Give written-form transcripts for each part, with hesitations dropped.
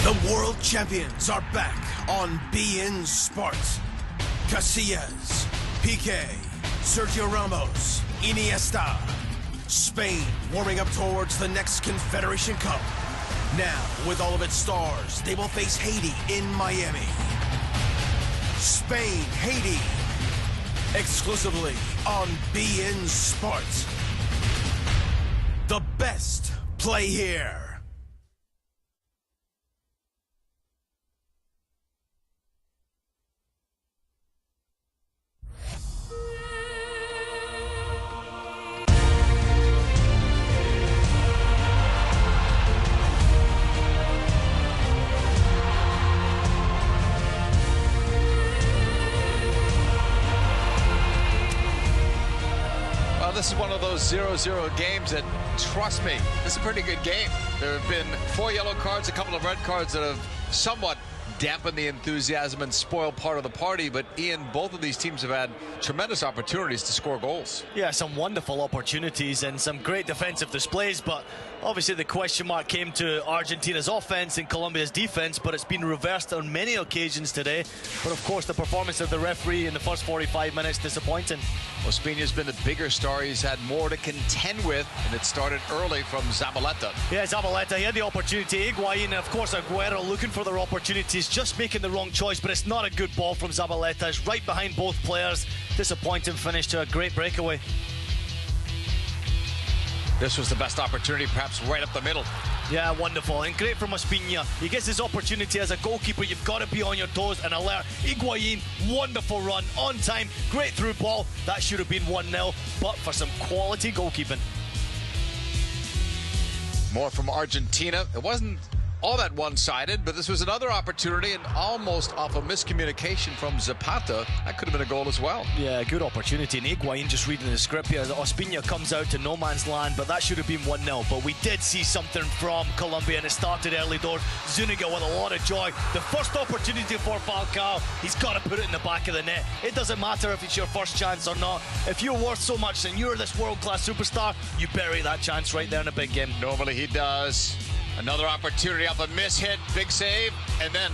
The world champions are back on beIN Sports. Casillas, Piqué, Sergio Ramos, Iniesta. Spain warming up towards the next Confederation Cup. Now, with all of its stars, they will face Haiti in Miami. Spain, Haiti, exclusively on beIN Sports. The best play here. This is one of those 0-0 games that, trust me, this is a pretty good game. There have been 4 yellow cards, a couple of red cards that have somewhat dampened the enthusiasm and spoiled part of the party. But Ian, both of these teams have had tremendous opportunities to score goals. Yeah, some wonderful opportunities and some great defensive displays, but obviously the question mark came to Argentina's offense and Colombia's defense, but it's been reversed on many occasions today. But of course the performance of the referee in the first 45 minutes disappointing. Ospina's been the bigger star. He's had more to contend with, and it started early from Zabaleta. Yeah, Zabaleta, he had the opportunity. Higuain and of course Aguero looking for their opportunities, just making the wrong choice, but it's not a good ball from Zabaleta. It's right behind both players. Disappointing finish to a great breakaway. This was the best opportunity, perhaps right up the middle. Yeah, wonderful, and great from Ospina. He gets his opportunity as a goalkeeper. You've got to be on your toes and alert. Higuain, wonderful run, on time, great through ball. That should have been 1-0, but for some quality goalkeeping. More from Argentina. It wasn't all that one-sided, but this was another opportunity, and almost off a miscommunication from Zapata. That could have been a goal as well. Yeah, good opportunity. And Higuain just reading the script here. Ospina comes out to no man's land, but that should have been 1-0. But we did see something from Colombia, and it started early doors. Zuniga with a lot of joy. The first opportunity for Falcao, he's got to put it in the back of the net. It doesn't matter if it's your first chance or not. If you're worth so much and you're this world-class superstar, you bury that chance right there in a big game. Normally he does. Another opportunity off a miss hit, big save, and then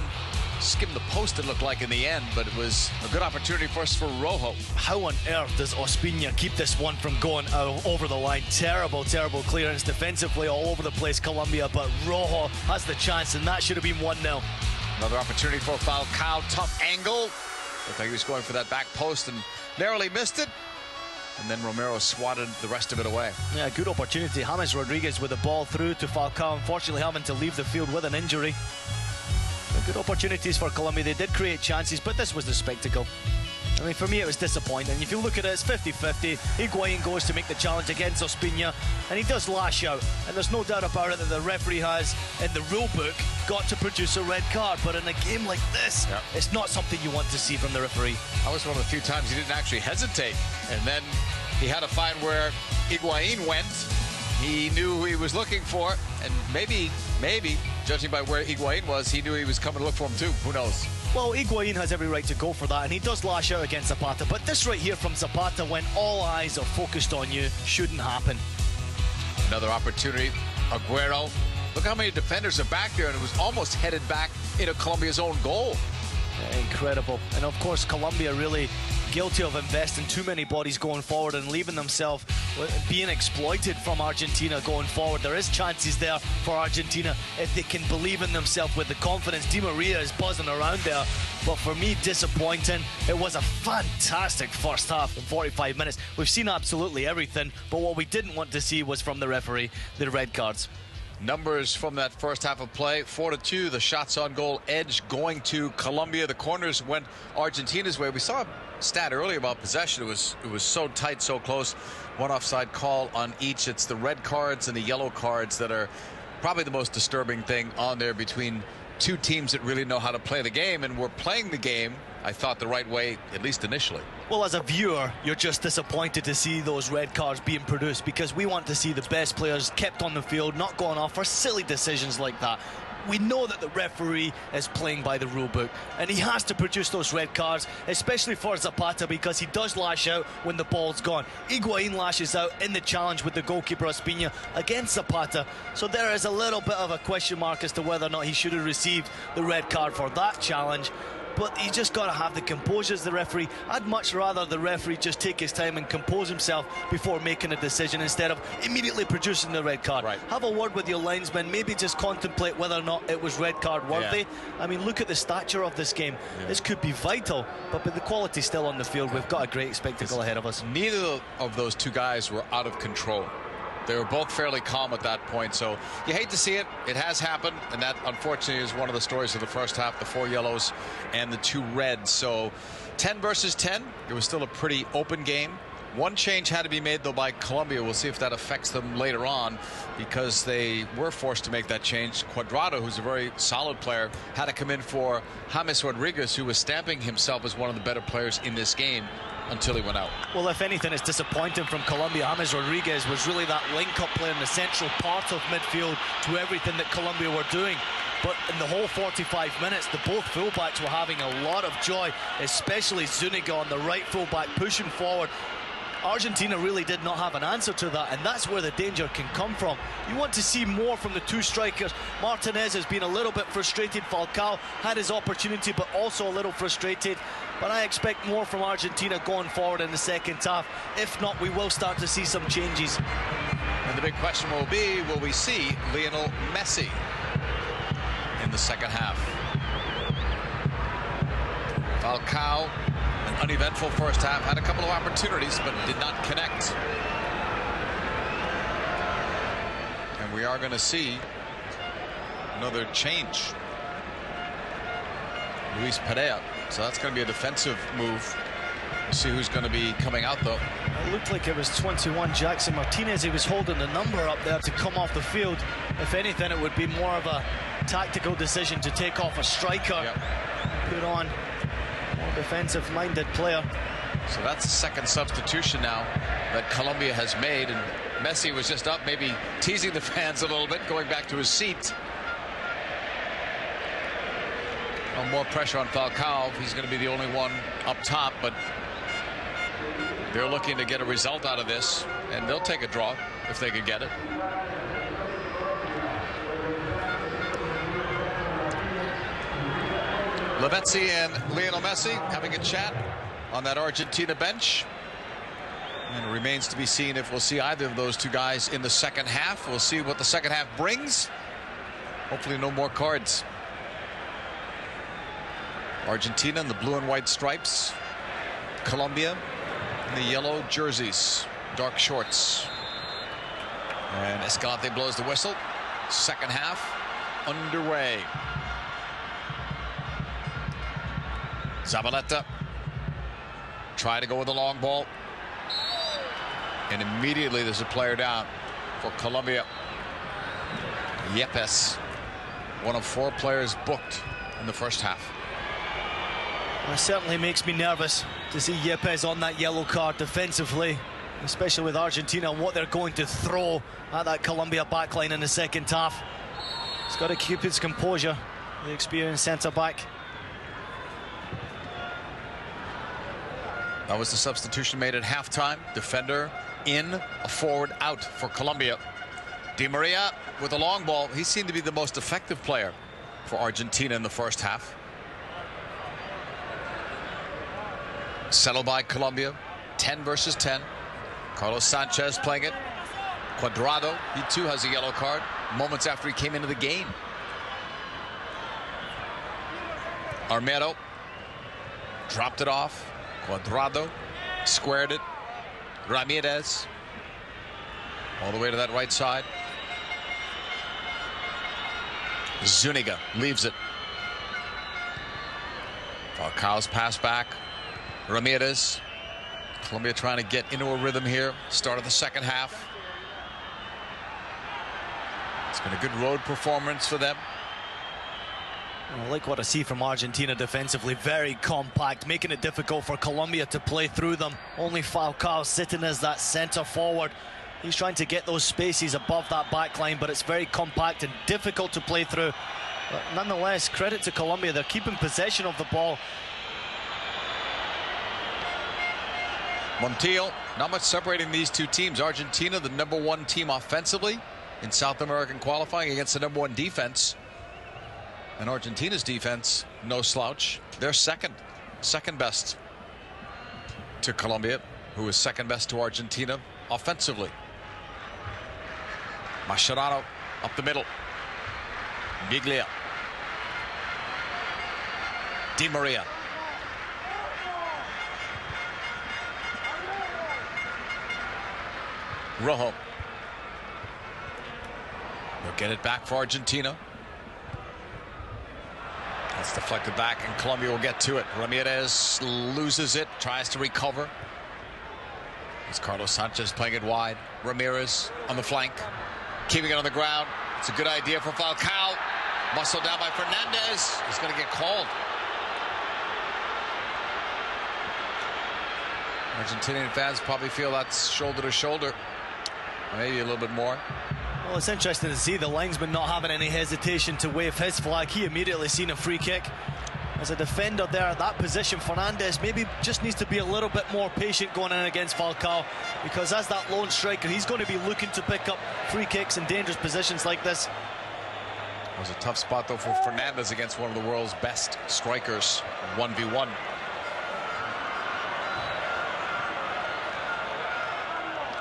skimmed the post it looked like in the end, but it was a good opportunity for us for Rojo. How on earth does Ospina keep this one from going over the line? Terrible, terrible clearance defensively all over the place, Colombia, but Rojo has the chance, and that should have been 1-0. Another opportunity for Falcao, tough angle. Looked like he was going for that back post and narrowly missed it. And then Romero swatted the rest of it away. Yeah, good opportunity. James Rodriguez with the ball through to Falcao, unfortunately having to leave the field with an injury. But good opportunities for Colombia. They did create chances, but this was the spectacle. I mean, for me, it was disappointing. If you look at it, it's 50-50. Higuain goes to make the challenge against Ospina, and he does lash out. And there's no doubt about it that the referee has, in the rule book, got to produce a red card. But in a game like this, it's not something you want to see from the referee. That was one of the few times he didn't actually hesitate. And then he had to find where Higuain went. He knew who he was looking for, and maybe, judging by where Higuain was, he knew he was coming to look for him too. Who knows? Well, Higuain has every right to go for that, and he does lash out against Zapata. But this right here from Zapata, when all eyes are focused on you, shouldn't happen. Another opportunity. Aguero. Look how many defenders are back there, and it was almost headed back into Colombia's own goal. Yeah, incredible. And of course, Colombia really guilty of investing too many bodies going forward and leaving themselves being exploited from Argentina going forward. There is chances there for Argentina if they can believe in themselves with the confidence. Di Maria is buzzing around there, but for me, disappointing. It was a fantastic first half in 45 minutes. We've seen absolutely everything, but what we didn't want to see was from the referee, the red cards. Numbers from that first half of play: 4-2. The shots on goal edge going to Colombia. The corners went Argentina's way. We saw a stat earlier about possession. It was so tight, so close. One offside call on each. It's the red cards and the yellow cards that are probably the most disturbing thing on there between two teams that really know how to play the game, and were playing the game, I thought, the right way, at least initially. Well, as a viewer, you're just disappointed to see those red cards being produced, because we want to see the best players kept on the field, not going off for silly decisions like that. we know that the referee is playing by the rule book, and he has to produce those red cards, especially for Zapata, because he does lash out when the ball's gone. Higuain lashes out in the challenge with the goalkeeper Ospina against Zapata, so there is a little bit of a question mark as to whether or not he should have received the red card for that challenge. But you just got to have the composure as the referee. I'd much rather the referee just take his time and compose himself before making a decision instead of immediately producing the red card. Right. Have a word with your linesman, maybe just contemplate whether or not it was red card worthy. Yeah. I mean, look at the stature of this game. Yeah. This could be vital, but with the quality still on the field, we've got a great spectacle ahead of us. Neither of those two guys were out of control. They were both fairly calm at that point, so you hate to see it. It has happened, and that unfortunately is one of the stories of the first half, the 4 yellows and the 2 reds. So 10 versus 10, it was still a pretty open game. One change had to be made, though, by Colombia. We'll see if that affects them later on, because they were forced to make that change. Cuadrado, who's a very solid player, had to come in for James Rodriguez, who was stamping himself as one of the better players in this game until he went out. Well, if anything, it's disappointing from Colombia. James Rodriguez was really that link-up player in the central part of midfield to everything that Colombia were doing. But in the whole 45 minutes, both fullbacks were having a lot of joy, especially Zuniga on the right fullback pushing forward. Argentina really did not have an answer to that, and that's where the danger can come from. You want to see more from the 2 strikers. Martinez has been a little bit frustrated. Falcao had his opportunity, but also a little frustrated. But I expect more from Argentina going forward in the second half. If not, we will start to see some changes. And the big question will be, will we see Lionel Messi in the second half? Falcao, an uneventful first half, had a couple of opportunities but did not connect. And we are going to see another change. Luis Perea, so that's going to be a defensive move. We'll see who's going to be coming out, though. It looked like it was 21 Jackson Martinez. He was holding the number up there to come off the field. If anything, it would be more of a tactical decision to take off a striker, put on a more defensive-minded player. So that's the second substitution now that Colombia has made, and Messi was just up, maybe teasing the fans a little bit, going back to his seat. Well, more pressure on Falcao. He's going to be the only one up top, but they're looking to get a result out of this, and they'll take a draw if they can get it. Lavezzi and Lionel Messi having a chat on that Argentina bench. And it remains to be seen if we'll see either of those two guys in the second half. We'll see what the second half brings. Hopefully no more cards. Argentina in the blue and white stripes. Colombia in the yellow jerseys, dark shorts. And Escalante blows the whistle. Second half underway. Zabaleta try to go with the long ball, and immediately there's a player down for Colombia. Yepes, one of 4 players booked in the first half. It certainly makes me nervous to see Yepes on that yellow card defensively, especially with Argentina and what they're going to throw at that Colombia backline in the second half. He's got to keep his composure, the experienced centre-back. That was the substitution made at halftime. Defender in, a forward out for Colombia. Di Maria with a long ball. He seemed to be the most effective player for Argentina in the first half. Settled by Colombia, 10 versus 10. Carlos Sanchez playing it. Cuadrado, he too has a yellow card moments after he came into the game. Armero dropped it off. Cuadrado squared it. Ramirez all the way to that right side. Zuniga leaves it. Falcao's pass back. Ramirez. Colombia trying to get into a rhythm here. Start of the second half. It's been a good road performance for them. I like what I see from Argentina defensively. Very compact, making it difficult for Colombia to play through them. Only Falcao sitting as that centre forward. He's trying to get those spaces above that back line, but it's very compact and difficult to play through. But nonetheless, credit to Colombia. They're keeping possession of the ball. Montiel, not much separating these two teams. Argentina, the #1 team offensively in South American qualifying against the #1 defense. And Argentina's defense, no slouch. They're second best to Colombia, who is second best to Argentina offensively. Mascherano up the middle. Biglia. Di Maria. Rojo. They'll get it back for Argentina. That's deflected back, and Colombia will get to it. Ramirez loses it, tries to recover. It's Carlos Sanchez playing it wide. Ramirez on the flank, keeping it on the ground. It's a good idea for Falcao. Muscled down by Fernandez. He's going to get called. Argentinian fans probably feel that's shoulder to shoulder. Maybe a little bit more. Well, it's interesting to see the linesman not having any hesitation to wave his flag. He immediately seen a free kick. As a defender there at that position, Fernandez maybe just needs to be a little bit more patient going in against Falcao, because as that lone striker, he's going to be looking to pick up free kicks in dangerous positions like this. It was a tough spot, though, for Fernandez against one of the world's best strikers, 1v1.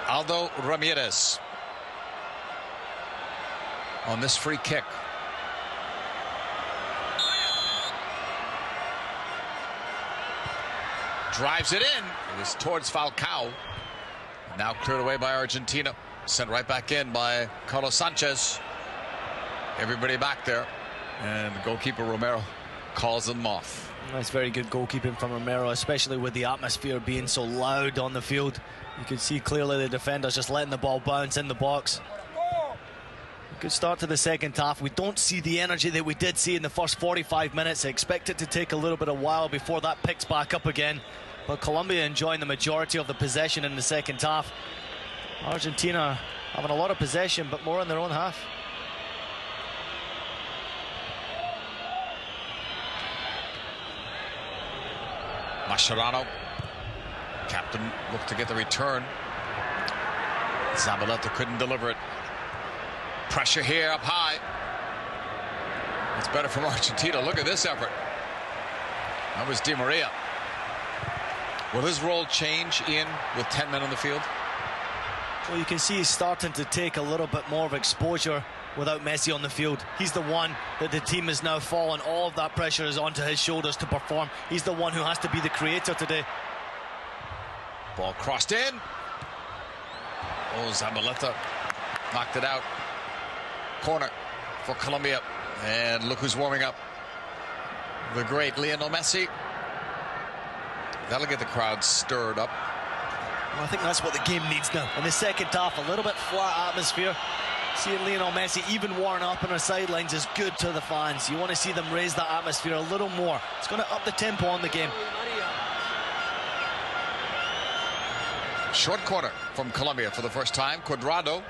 Aldo Ramirez on this free kick. Drives it in. It was towards Falcao. Now cleared away by Argentina. Sent right back in by Carlos Sanchez. Everybody back there. And the goalkeeper Romero calls them off. That's very good goalkeeping from Romero, especially with the atmosphere being so loud on the field. You could see clearly the defenders just letting the ball bounce in the box. Good start to the second half. We don't see the energy that we did see in the first 45 minutes. I expect it to take a little bit of while before that picks back up again. But Colombia enjoying the majority of the possession in the second half. Argentina having a lot of possession, but more in their own half. Mascherano. Captain looked to get the return. Zabaleta couldn't deliver it. Pressure here up high. It's better from Argentina. Look at this effort. That was Di Maria. Will his role change in with 10 men on the field? Well, you can see he's starting to take a little bit more of exposure without Messi on the field. He's the one that the team is now falling. All of that pressure is onto his shoulders to perform. He's the one who has to be the creator today. Ball crossed in. Oh, Zabaleta knocked it out. Corner for Colombia. And look who's warming up. The great Lionel Messi. That'll get the crowd stirred up. Well, I think that's what the game needs now. In the second half, a little bit flat atmosphere. Seeing Lionel Messi even worn up on our sidelines is good to the fans. You want to see them raise that atmosphere a little more. It's going to up the tempo on the game. Short corner from Colombia for the first time. Cuadrado.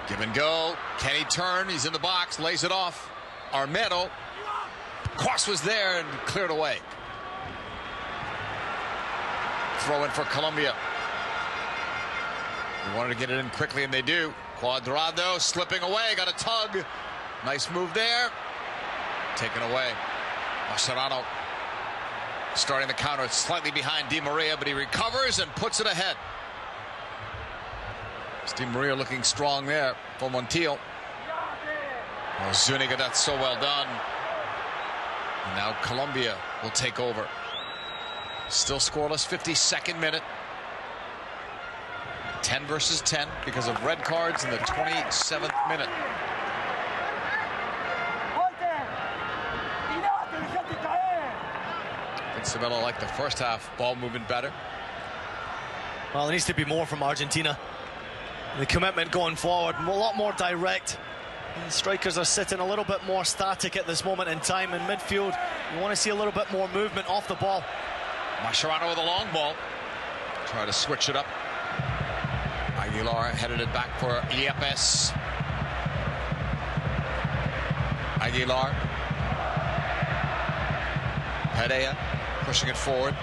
Give and go. Can he turn? He's in the box. Lays it off. Armero. Cross was there and cleared away. Throw in for Colombia. They wanted to get it in quickly, and they do. Cuadrado slipping away. Got a tug. Nice move there. Taken away. Mascherano starting the counter. Slightly behind Di Maria, but he recovers and puts it ahead. Di Maria looking strong there for Montiel. Oh, Zuniga, that's so well done. And now Colombia will take over. Still scoreless, 52nd minute. 10 versus 10 because of red cards in the 27th minute. Isabella liked the first half, ball moving better. Well, there needs to be more from Argentina. The commitment going forward, a lot more direct. The strikers are sitting a little bit more static at this moment in time. In midfield, you want to see a little bit more movement off the ball. Mascherano with a long ball. Try to switch it up. Aguilar headed it back for Yepes. Aguilar. Perea pushing it forward.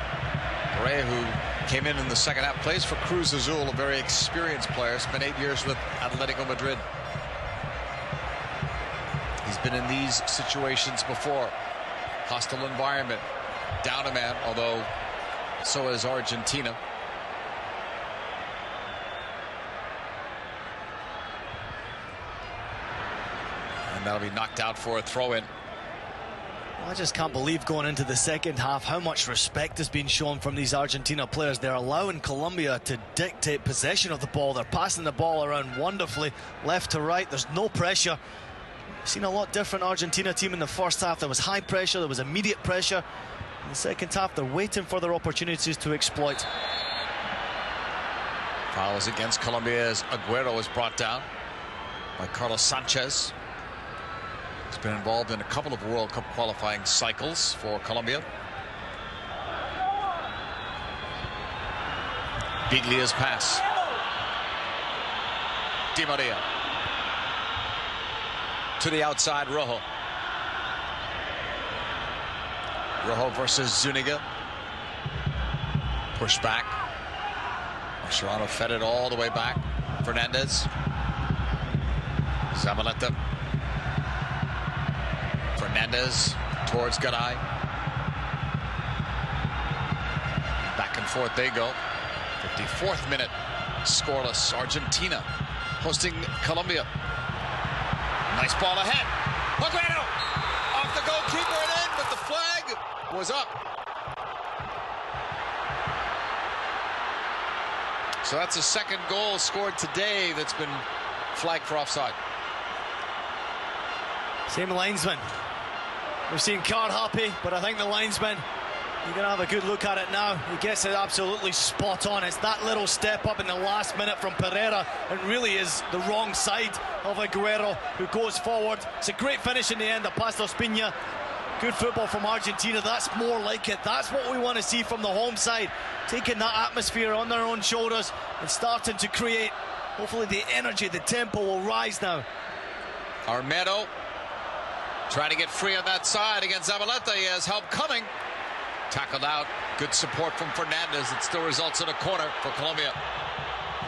Perea, who came in the second half, plays for Cruz Azul, a very experienced player. Spent 8 years with Atletico Madrid. He's been in these situations before. Hostile environment. Down a man, although so is Argentina. And that'll be knocked out for a throw-in. I just can't believe going into the second half how much respect has been shown from these Argentina players. They're allowing Colombia to dictate possession of the ball. They're passing the ball around wonderfully, left to right. There's no pressure. We've seen a lot different Argentina team in the first half. There was high pressure, there was immediate pressure. In the second half, they're waiting for their opportunities to exploit. Fouls against Colombia as Agüero is brought down by Carlos Sanchez. He's been involved in a couple of World Cup qualifying cycles for Colombia. Biglia's pass. Di Maria. To the outside, Rojo. Rojo versus Zuniga. Push back. Mascherano fed it all the way back. Fernandez. Zabaleta. Fernandez towards Garay. Back and forth they go. 54th minute. Scoreless. Argentina hosting Colombia. Nice ball ahead. Agüero off the goalkeeper and in, but the flag was up. So that's a second goal scored today that's been flagged for offside. Same linesman. We've seen card happy, but I think the linesman, you're going to have a good look at it now. He gets it absolutely spot on. It's that little step up in the last minute from Pereira and really is the wrong side of Agüero, who goes forward. It's a great finish in the end. The pass to Ospina. Good football from Argentina. That's more like it. That's what we want to see from the home side. Taking that atmosphere on their own shoulders and starting to create. Hopefully the energy, the tempo will rise now. Armedo trying to get free on that side against Zabaleta. He has help coming. Tackled out. Good support from Fernandez. It still results in a corner for Colombia.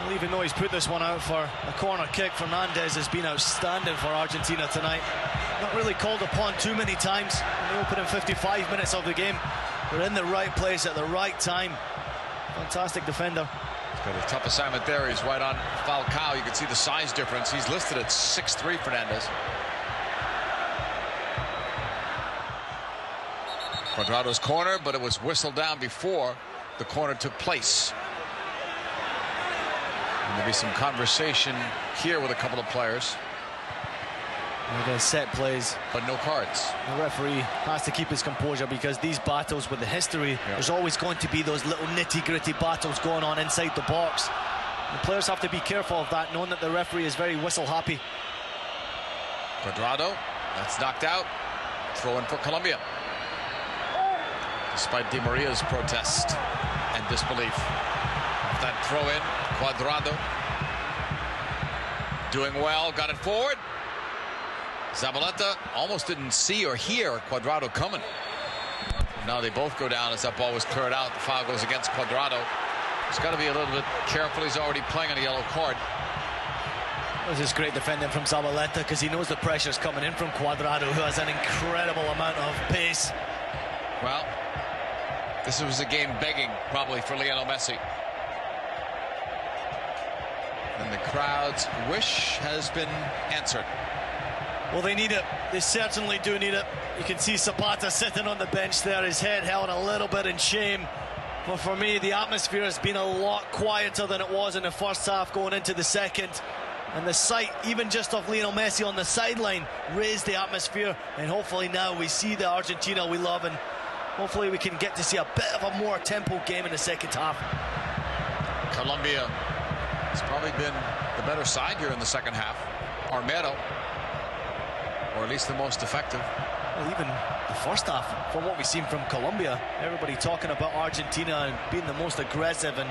Well, even though he's put this one out for a corner kick, Fernandez has been outstanding for Argentina tonight. Not really called upon too many times in the opening 55 minutes of the game. They're in the right place at the right time. Fantastic defender. He's got a tough assignment there. He's right on Falcao. You can see the size difference. He's listed at 6'3", Fernandez. Cuadrado's corner, but it was whistled down before the corner took place. And there'll be some conversation here with a couple of players. Again, set plays, but no cards. The referee has to keep his composure because these battles with the history, there's always going to be those little nitty-gritty battles going on inside the box. The players have to be careful of that, knowing that the referee is very whistle-happy. Cuadrado, that's knocked out. Throw in for Colombia. Despite Di Maria's protest and disbelief. That throw in, Cuadrado. Doing well, got it forward. Zabaleta almost didn't see or hear Cuadrado coming. Now they both go down as that ball was cleared out. The foul goes against Cuadrado. He's got to be a little bit careful. He's already playing on a yellow card. This is great defending from Zabaleta because he knows the pressure's coming in from Cuadrado, who has an incredible amount of pace. Well, this was a game begging probably for Lionel Messi. And the crowd's wish has been answered. Well, they need it. They certainly do need it. You can see Zapata sitting on the bench there, his head held a little bit in shame. But for me, the atmosphere has been a lot quieter than it was in the first half going into the second. And the sight, even just of Lionel Messi on the sideline, raised the atmosphere. And hopefully now we see the Argentina we love, and hopefully we can get to see a bit of a more tempo game in the second half. Colombia has probably been the better side here in the second half. Armedo, or at least the most effective. Well, even the first half, from what we've seen from Colombia, everybody talking about Argentina and being the most aggressive and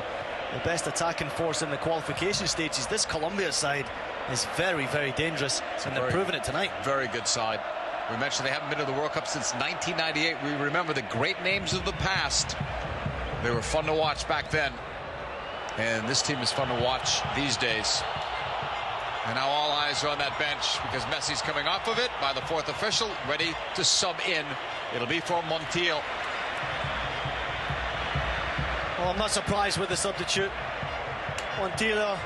the best attacking force in the qualification stages. This Colombia side is very, very dangerous, and they're proving it tonight. Very good side. We mentioned they haven't been to the World Cup since 1998. We remember the great names of the past. They were fun to watch back then. And this team is fun to watch these days. And now all eyes are on that bench because Messi's coming off of it by the fourth official, ready to sub in. It'll be for Montiel. Well, I'm not surprised with the substitute. Montiel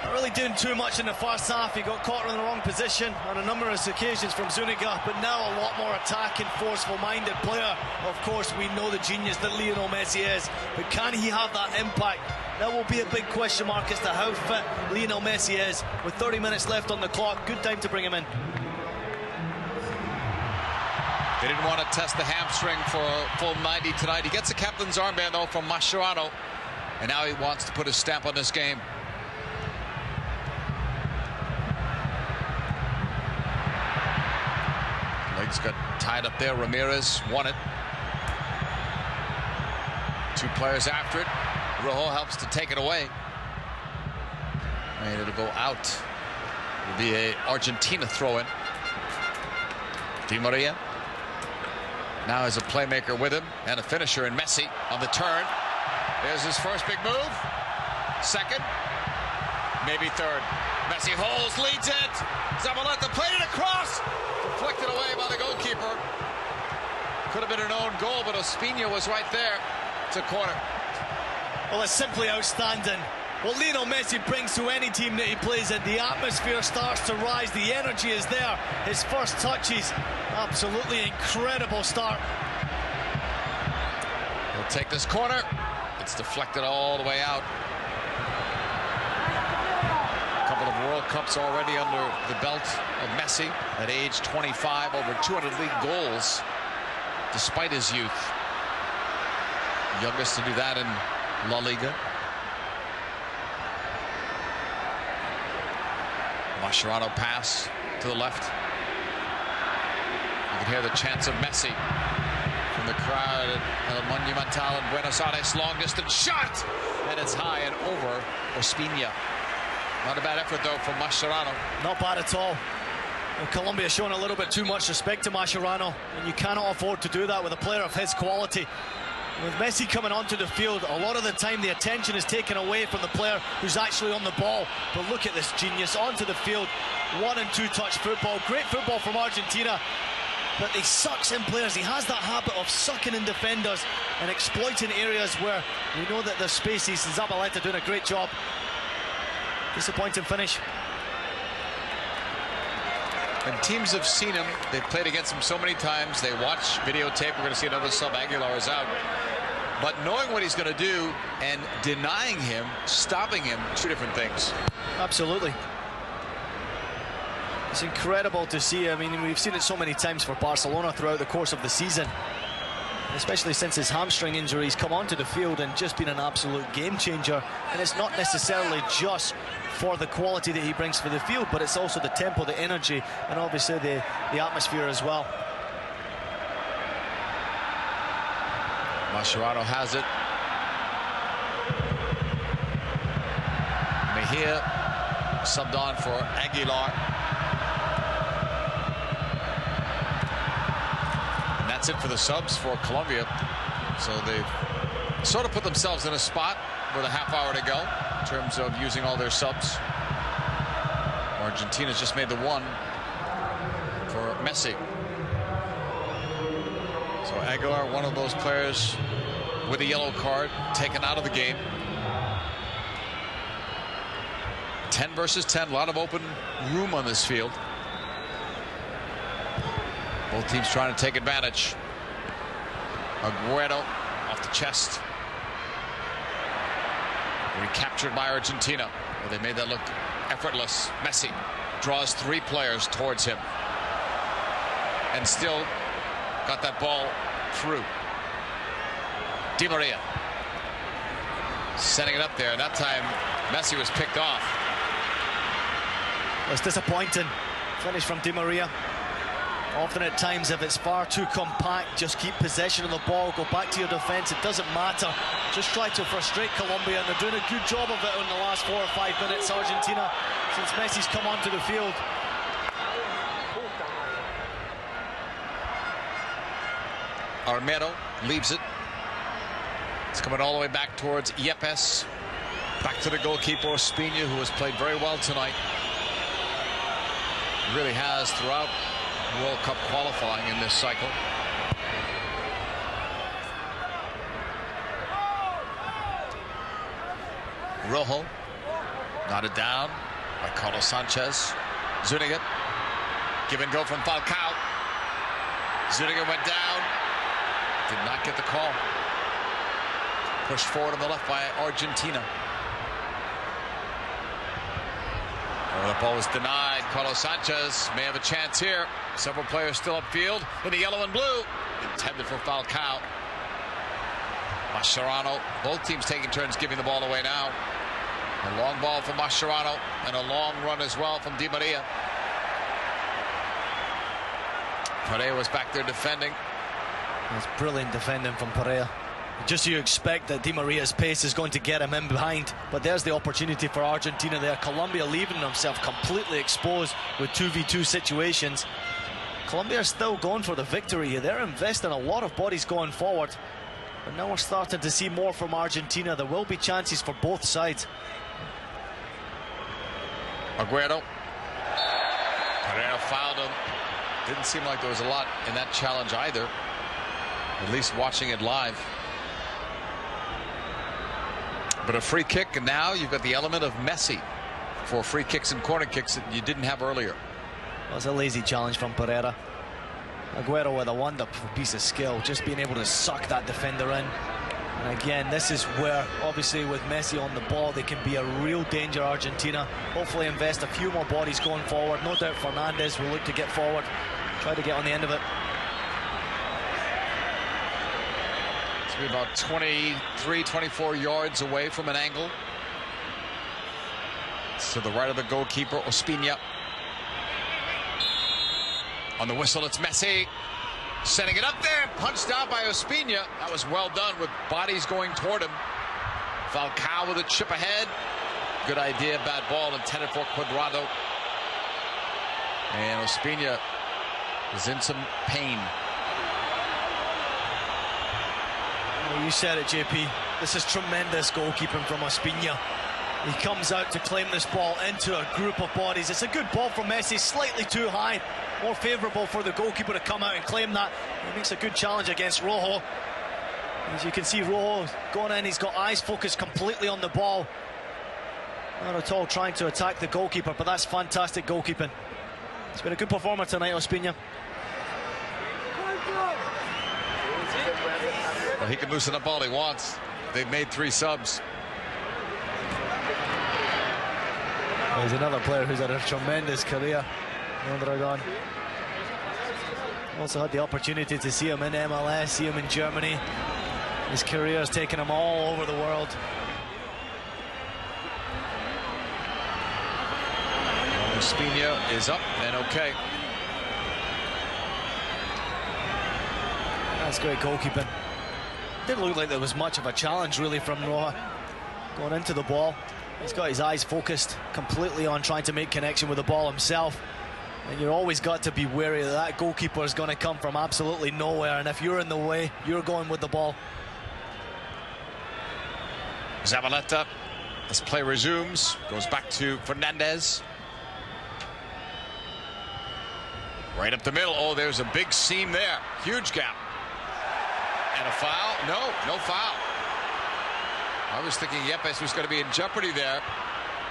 not really doing too much in the first half. He got caught in the wrong position on a number of occasions from Zuniga, but now a lot more attacking, forceful-minded player. Of course, we know the genius that Lionel Messi is, but can he have that impact? That will be a big question mark as to how fit Lionel Messi is. With 30 minutes left on the clock, good time to bring him in. They didn't want to test the hamstring for a full 90 tonight. He gets a captain's armband, though, from Mascherano, and now he wants to put his stamp on this game. Legs got tied up there. Ramirez won it. Two players after it. Rojo helps to take it away. And it'll go out. It'll be a Argentina throw-in. Di Maria now has a playmaker with him and a finisher in Messi on the turn. There's his first big move. Second, maybe third. Messi holds, leads it. Zabaleta played it across. Deflected away by the goalkeeper. Could have been an own goal, but Ospina was right there. It's a corner. Well, it's simply outstanding. What Lionel Messi brings to any team that he plays in, the atmosphere starts to rise, the energy is there. His first touches, absolutely incredible start. He'll take this corner. It's deflected all the way out. A couple of World Cups already under the belt of Messi at age 25, over 200 league goals despite his youth. Youngest to do that in La Liga. Mascherano pass to the left. You can hear the chants of Messi from the crowd at El Monumental in Buenos Aires. Long distance shot, and it's high and over Ospina. Not a bad effort though from Mascherano. Not bad at all. Well, Colombia showing a little bit too much respect to Mascherano, and you cannot afford to do that with a player of his quality. With Messi coming onto the field, a lot of the time the attention is taken away from the player who's actually on the ball. But look at this genius onto the field. 1- and 2-touch football. Great football from Argentina. But he sucks in players. He has that habit of sucking in defenders and exploiting areas where we know that there's spaces. Zabaleta doing a great job. Disappointing finish. And teams have seen him. They've played against him so many times. They watch videotape. We're going to see another sub. Aguilar is out. But knowing what he's going to do and denying him, stopping him, two different things. Absolutely. It's incredible to see. I mean, we've seen it so many times for Barcelona throughout the course of the season. Especially since his hamstring injury, he's come onto the field and just been an absolute game changer. And it's not necessarily just for the quality that he brings for the field, but it's also the tempo, the energy, and obviously the atmosphere as well. Mascherano has it. Mejia subbed on for Aguilar. And that's it for the subs for Colombia. So they've sort of put themselves in a spot with a half hour to go in terms of using all their subs. Argentina's just made the one for Messi. So Aguilar, one of those players with a yellow card, taken out of the game. 10 versus 10, a lot of open room on this field. Both teams trying to take advantage. Aguero off the chest. Recaptured by Argentina. Well, they made that look effortless. Messi draws three players towards him. And still got that ball through. Di Maria setting it up there. And that time, Messi was picked off. It was disappointing. Finish from Di Maria. Often at times, if it's far too compact, just keep possession of the ball, go back to your defense. It doesn't matter. Just try to frustrate Colombia, and they're doing a good job of it in the last 4 or 5 minutes. Argentina, since Messi's come onto the field. Armero leaves it. It's coming all the way back towards Yepes. Back to the goalkeeper, Ospina, who has played very well tonight. Really has throughout World Cup qualifying in this cycle. Rojo knotted down by Carlos Sanchez. Zuniga, give and go from Falcao. Zuniga went down, did not get the call. Pushed forward on the left by Argentina. Oh, the ball was denied. Carlos Sanchez may have a chance here. Several players still upfield in the yellow and blue. Intended for Falcao. Mascherano, both teams taking turns giving the ball away now. A long ball from Mascherano and a long run as well from Di Maria. Pereira was back there defending. That's brilliant defending from Pereira. Just you expect that Di Maria's pace is going to get him in behind, but there's the opportunity for Argentina there. Colombia leaving themselves completely exposed with 2v2 situations. Colombia are still going for the victory here. They're investing a lot of bodies going forward, but now we're starting to see more from Argentina. There will be chances for both sides. Aguero. Pereira fouled him. Didn't seem like there was a lot in that challenge either, at least watching it live. But a free kick, and now you've got the element of Messi for free kicks and corner kicks that you didn't have earlier. Well, it's a lazy challenge from Pereira. Aguero with a wonderful piece of skill, just being able to suck that defender in. And again, this is where, obviously, with Messi on the ball, they can be a real danger, Argentina. Hopefully invest a few more bodies going forward. No doubt Fernandez will look to get forward, try to get on the end of it. It's about 23, 24 yards away from an angle. It's to the right of the goalkeeper, Ospina. On the whistle, it's Messi. Setting it up there, punched out by Ospina. That was well done with bodies going toward him. Falcao with a chip ahead. Good idea, bad ball intended for Cuadrado. And Ospina is in some pain. Well, you said it, JP. This is tremendous goalkeeping from Ospina. He comes out to claim this ball into a group of bodies. It's a good ball from Messi, slightly too high. More favourable for the goalkeeper to come out and claim that. He makes a good challenge against Rojo. As you can see, Rojo going in, he's got eyes focused completely on the ball. Not at all trying to attack the goalkeeper, but that's fantastic goalkeeping. It's been a good performer tonight, Ospina. Well, he can loosen up all he wants. They've made 3 subs. There's another player who's had a tremendous career, Mondragon. Also had the opportunity to see him in MLS, see him in Germany. His career has taken him all over the world. Ospina is up and okay. That's great goalkeeping. Didn't look like there was much of a challenge really from Rojo going into the ball. He's got his eyes focused completely on trying to make connection with the ball himself. And you're always got to be wary that that goalkeeper is going to come from absolutely nowhere. And if you're in the way, you're going with the ball. Zabaleta, as play resumes, goes back to Fernandez. Right up the middle. Oh, there's a big seam there. Huge gap. And a foul? No, no foul. I was thinking Yepes was going to be in jeopardy there,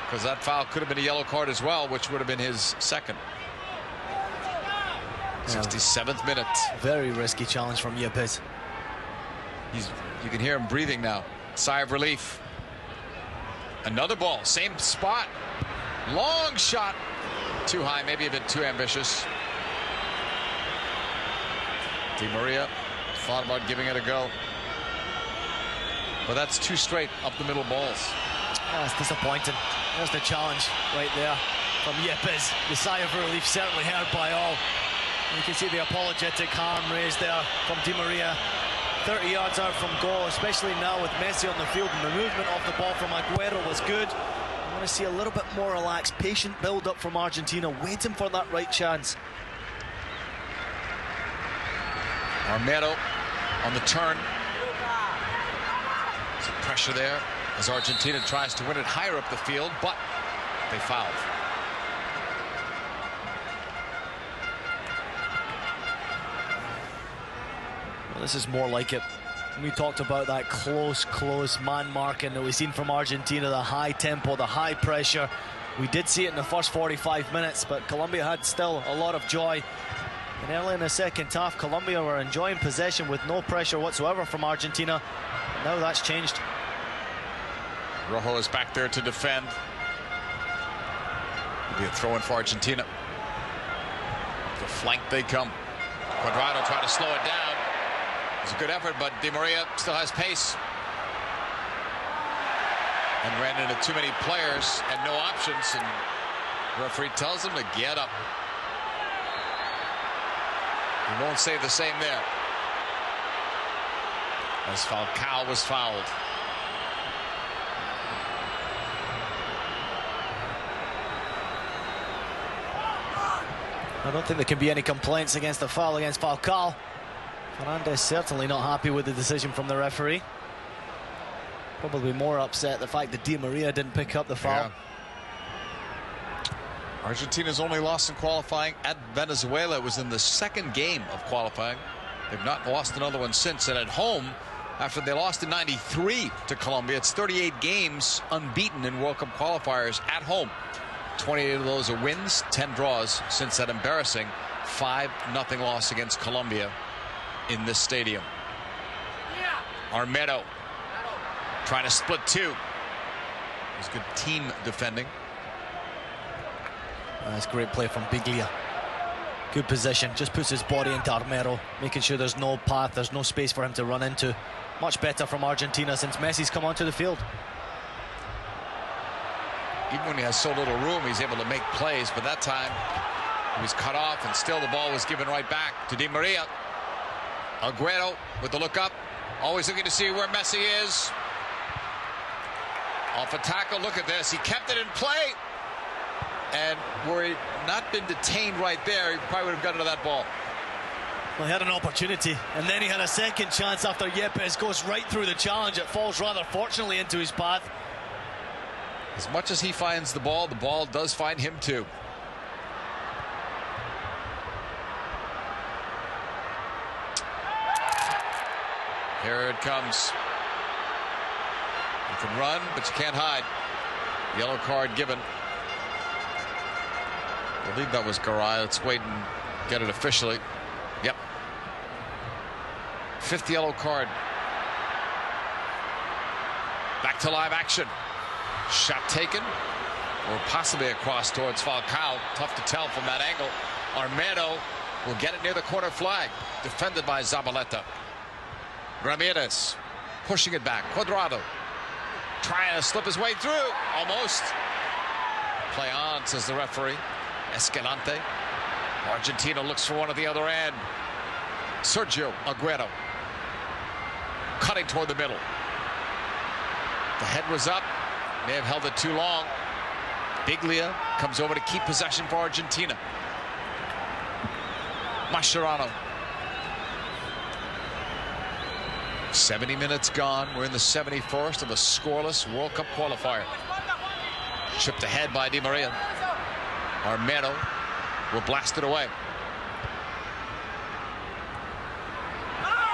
because that foul could have been a yellow card as well, which would have been his second. 67th minute. Very risky challenge from Yepes. You can hear him breathing now. Sigh of relief. Another ball, same spot. Long shot. Too high, maybe a bit too ambitious. Di Maria thought about giving it a go. But that's 2 straight up the middle balls. That's disappointing. There's the challenge right there from Yepes. The sigh of relief certainly heard by all. You can see the apologetic arm raised there from Di Maria. 30 yards out from goal, especially now with Messi on the field, and the movement of the ball from Aguero was good. I want to see a little bit more relaxed, patient build-up from Argentina, waiting for that right chance. Armero on the turn. Some pressure there as Argentina tries to win it higher up the field, but they fouled. Well, this is more like it. We talked about that close man marking that we've seen from Argentina, the high tempo, the high pressure. We did see it in the first 45 minutes, but Colombia had still a lot of joy. And early in the second half, Colombia were enjoying possession with no pressure whatsoever from Argentina. And now that's changed. Rojo is back there to defend. It'll be a throw-in for Argentina. The flank they come. Cuadrado trying to slow it down. It's a good effort, but Di Maria still has pace. And ran into too many players and no options, and the referee tells him to get up. He won't say the same there. As Falcao was fouled. I don't think there can be any complaints against the foul against Falcao. Fernandez certainly not happy with the decision from the referee. Probably more upset the fact that Di Maria didn't pick up the foul. Yeah. Argentina's only loss in qualifying at Venezuela. It was in the second game of qualifying. They've not lost another one since. And at home, after they lost in '93 to Colombia, it's 38 games unbeaten in World Cup qualifiers at home. 28 of those are wins, 10 draws since that embarrassing 5-0 loss against Colombia in this stadium. Armedo trying to split two. It was good team defending. That's great play from Biglia. Good position, just puts his body into Armedo, making sure there's no path, there's no space for him to run into. Much better from Argentina since Messi's come onto the field. Even when he has so little room, he's able to make plays, but that time he was cut off, and still the ball was given right back to Di Maria. Aguero with the look up, always looking to see where Messi is. Off a tackle, look at this, he kept it in play, and were he not been detained right there, he probably would have gotten to that ball. Well, he had an opportunity, and then he had a second chance after Yepes goes right through the challenge. It falls rather fortunately into his path. As much as he finds the ball does find him too. Here it comes. You can run, but you can't hide. Yellow card given. I believe that was Garay. Let's wait and get it officially. Yep. 5th yellow card. Back to live action. Shot taken, or possibly a cross towards Falcao. Tough to tell from that angle. Armedo will get it near the corner flag. Defended by Zabaleta. Ramirez pushing it back. Cuadrado trying to slip his way through. Almost. Play on, says the referee. Escalante. Argentina looks for one at the other end. Sergio Aguero cutting toward the middle. The head was up. May have held it too long. Biglia comes over to keep possession for Argentina. Mascherano. 70 minutes gone. We're in the 71st of a scoreless World Cup qualifier. Chipped ahead by Di Maria. Armedo will blast it away.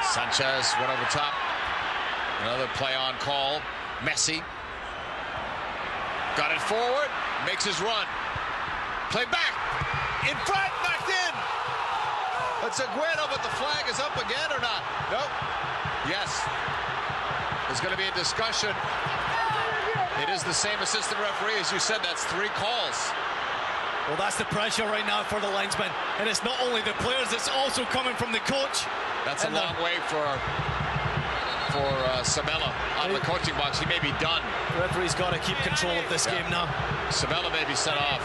Sanchez went over top. Another play on call. Messi got it forward, makes his run. Play back, in front, knocked in. It's Aguero, but the flag is up again or not? Nope. Yes. There's going to be a discussion. It is the same assistant referee, as you said. That's 3 calls. Well, that's the pressure right now for the linesman. And it's not only the players, it's also coming from the coach. That's a long way for Sabella out of the coaching box. He may be done. The referee's got to keep control of this game now. Sabella may be set off.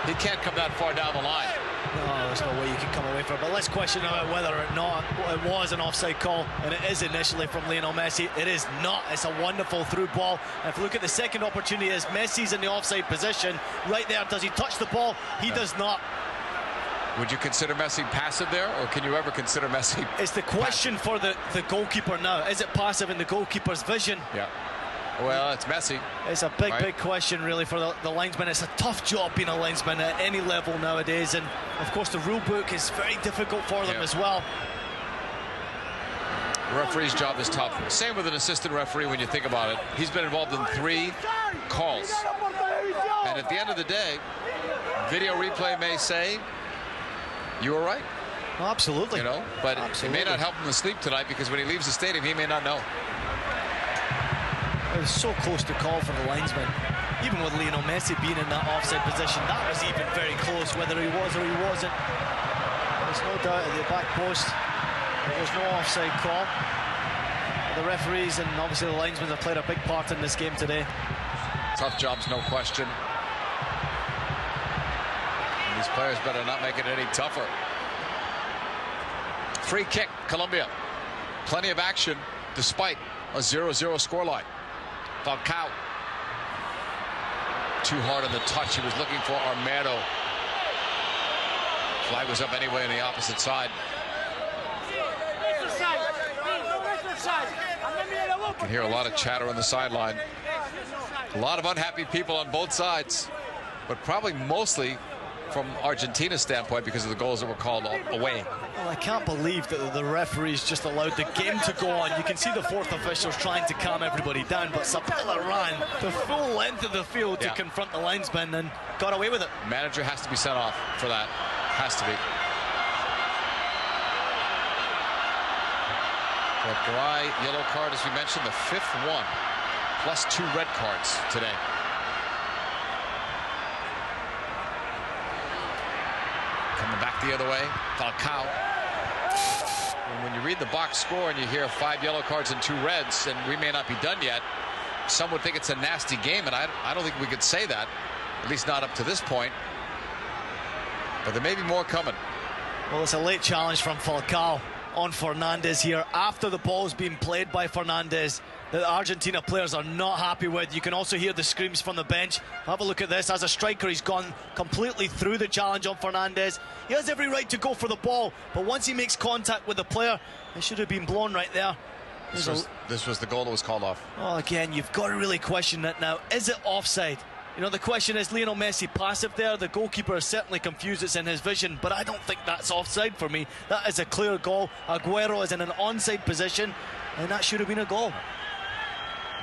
He can't come that far down the line. No, there's no way you can come away from it. But let's question about whether or not it was an offside call, and it is initially from Lionel Messi. It is not. It's a wonderful through ball. And if you look at the second opportunity, as Messi's in the offside position, right there, does he touch the ball? He does not. Would you consider Messi passive there, or can you ever consider Messi? It's the question for the goalkeeper now. Is it passive in the goalkeeper's vision? Yeah. Well, it's Messi. It's a big question, really, for the linesman. It's a tough job being a linesman at any level nowadays, and of course the rule book is very difficult for them as well. Referee's job is tough. Same with an assistant referee when you think about it. He's been involved in 3 calls. And at the end of the day, video replay may say, you were right. Oh, absolutely. You know, but it may not help him to sleep tonight, because when he leaves the stadium, he may not know. It was so close to call for the linesman. Even with Lionel Messi being in that offside position, that was even very close, whether he was or he wasn't. There's no doubt at the back post there was no offside call. The referees and obviously the linesmen have played a big part in this game today. Tough jobs, no question. And these players better not make it any tougher. Free kick, Colombia. Plenty of action despite a 0-0 scoreline. Falcao. Too hard on the touch. He was looking for Armero. Flag was up anyway on the opposite side. You can hear a lot of chatter on the sideline. A lot of unhappy people on both sides, but probably mostly from Argentina's standpoint because of the goals that were called away. Well, I can't believe that the referees just allowed the game to go on. You can see the fourth officials trying to calm everybody down, but Sabella ran the full length of the field to confront the linesman and got away with it. Manager has to be sent off for that. Has to be. A dry yellow card, as we mentioned, the 5th one, plus 2 red cards today. Coming back the other way, Falcao. And when you read the box score and you hear 5 yellow cards and 2 reds, and we may not be done yet, some would think it's a nasty game, and I don't think we could say that, at least not up to this point. But there may be more coming. Well, it's a late challenge from Falcao on Fernandez here after the ball's been played by Fernandez. The Argentina players are not happy with. You can also hear the screams from the bench. Have a look at this. As a striker, he's gone completely through the challenge on Fernandez. He has every right to go for the ball, but once he makes contact with the player, it should have been blown right there. This was the goal that was called off. Well, again, you've got to really question that now. Is it offside? You know, the question is, Lionel Messi passive there. The goalkeeper is certainly confused. It's in his vision, but I don't think that's offside for me. That is a clear goal. Aguero is in an onside position, and that should have been a goal.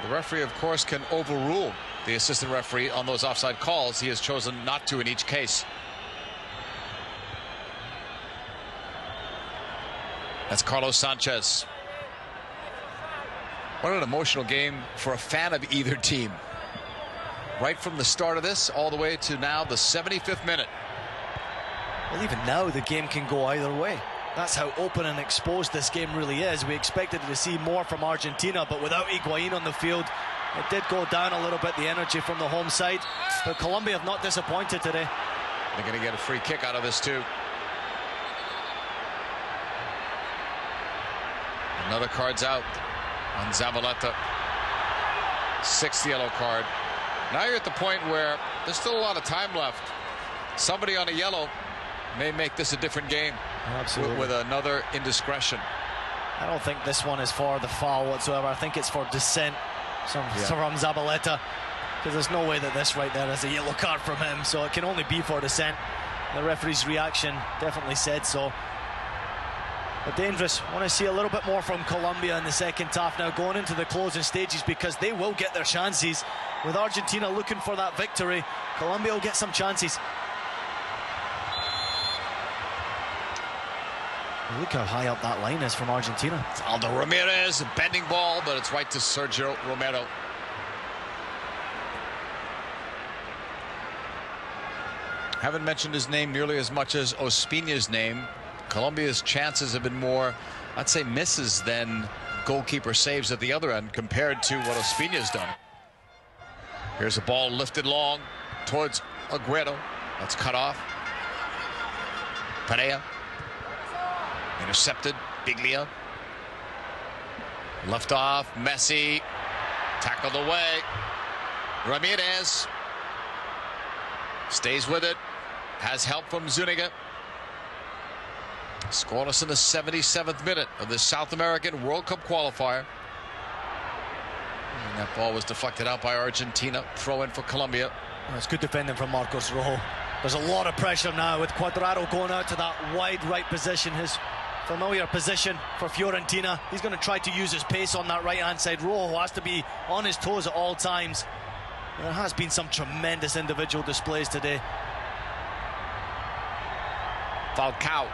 The referee, of course, can overrule the assistant referee on those offside calls. He has chosen not to in each case. That's Carlos Sanchez. What an emotional game for a fan of either team. Right from the start of this all the way to now the 75th minute. Well, even now the game can go either way. That's how open and exposed this game really is. We expected to see more from Argentina, but without Higuain on the field, it did go down a little bit, the energy from the home side. But Colombia have not disappointed today. They're going to get a free kick out of this too. Another card's out on Zabaleta. 6th yellow card. Now you're at the point where there's still a lot of time left. Somebody on a yellow may make this a different game. Absolutely. With another indiscretion. I don't think this one is for the foul whatsoever. I think it's for dissent from Zabaleta, because there's no way that this right there is a yellow card from him, so it can only be for dissent. The referee's reaction definitely said so. But dangerous. I want to see a little bit more from Colombia in the second half now, going into the closing stages, because they will get their chances. With Argentina looking for that victory, Colombia will get some chances. Look how high up that line is from Argentina. It's Aldo Ramirez, a bending ball, but it's right to Sergio Romero. Haven't mentioned his name nearly as much as Ospina's name. Colombia's chances have been more, I'd say, misses than goalkeeper saves at the other end compared to what Ospina's done. Here's a ball lifted long towards Aguero. That's cut off. Perea. Intercepted. Biglia. Left off. Messi. Tackled away. Ramirez. Stays with it. Has help from Zuniga. Scoreless in the 77th minute of the South American World Cup qualifier. And that ball was deflected out by Argentina. Throw in for Colombia. It's good defending from Marcos Rojo. There's a lot of pressure now with Cuadrado going out to that wide right position, his familiar position for Fiorentina. He's going to try to use his pace on that right-hand side. Rojo has to be on his toes at all times. There has been some tremendous individual displays today. Falcao.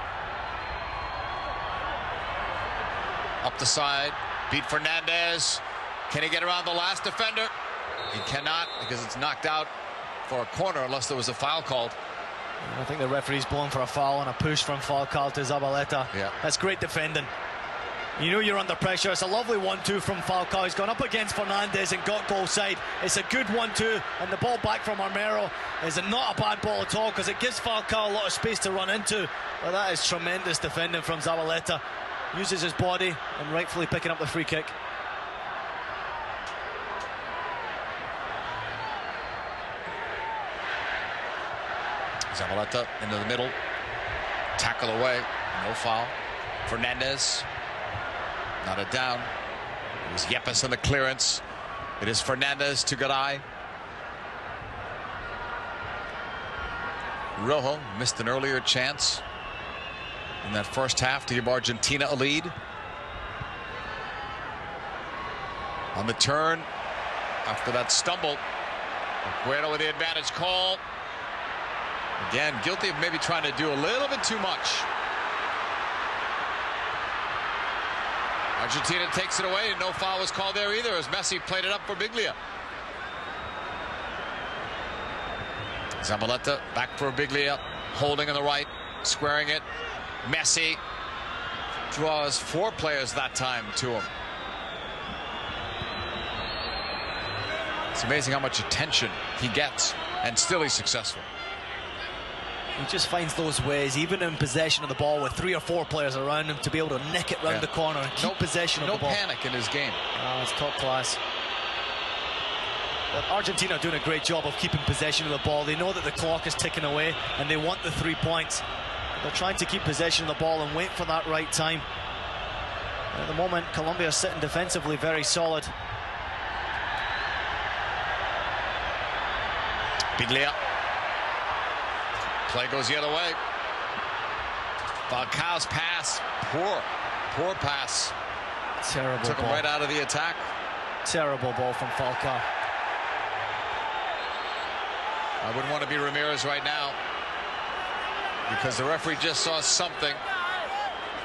Up the side, beat Fernandez. Can he get around the last defender? He cannot, because it's knocked out for a corner unless there was a foul called. I think the referee's blown for a foul and a push from Falcao to Zabaleta. Yeah. That's great defending. You know you're under pressure. It's a lovely 1-2 from Falcao. He's gone up against Fernandez and got goal side. It's a good 1-2, and the ball back from Armero is not a bad ball at all, because it gives Falcao a lot of space to run into. But that is tremendous defending from Zabaleta. Uses his body and rightfully picking up the free kick. Zabaleta into the middle. Tackle away. No foul. Fernandez. Not a down. It was Yepes in the clearance. It is Fernandez to Garay. Rojo missed an earlier chance in that first half to give Argentina a lead. On the turn after that stumble, Aguero with the advantage call. Again, guilty of maybe trying to do a little bit too much. Argentina takes it away, and no foul was called there either, as Messi played it up for Biglia. Zabaleta back for Biglia, holding on the right, squaring it. Messi draws 4 players that time to him. It's amazing how much attention he gets, and still he's successful. He just finds those ways, even in possession of the ball with 3 or 4 players around him, to be able to nick it round the corner and keep possession of the ball. No panic in his game. It's top class. But Argentina are doing a great job of keeping possession of the ball. They know that the clock is ticking away and they want the 3 points. They're trying to keep possession of the ball and wait for that right time. At the moment, Colombia is sitting defensively very solid. Biglia. Play goes the other way. Falcao's pass. Poor pass. Terrible Took him ball. right out of the attack. Terrible ball from Falcao. I wouldn't want to be Ramirez right now, because the referee just saw something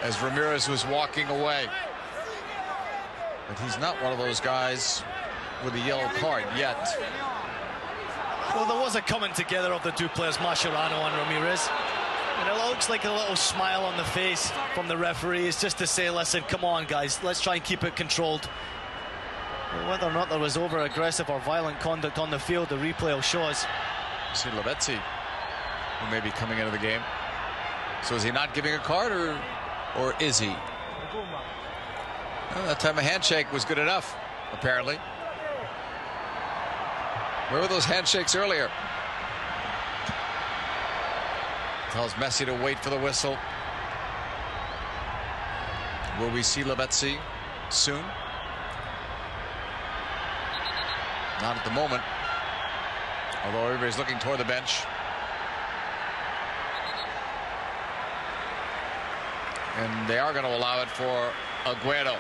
as Ramirez was walking away. But he's not one of those guys with a yellow card yet. Well, there was a coming together of the 2 players, Mascherano and Ramirez. And it looks like a little smile on the face from the referee. It's just to say, listen, come on, guys, let's try and keep it controlled. Whether or not there was over-aggressive or violent conduct on the field, the replay will show us. See Lavezzi, who may be coming into the game. So is he not giving a card, or is he? Well, that time a handshake was good enough, apparently. Where were those handshakes earlier? Tells Messi to wait for the whistle. Will we see Lavezzi soon? Not at the moment, although everybody's looking toward the bench. And they are going to allow it for Aguero.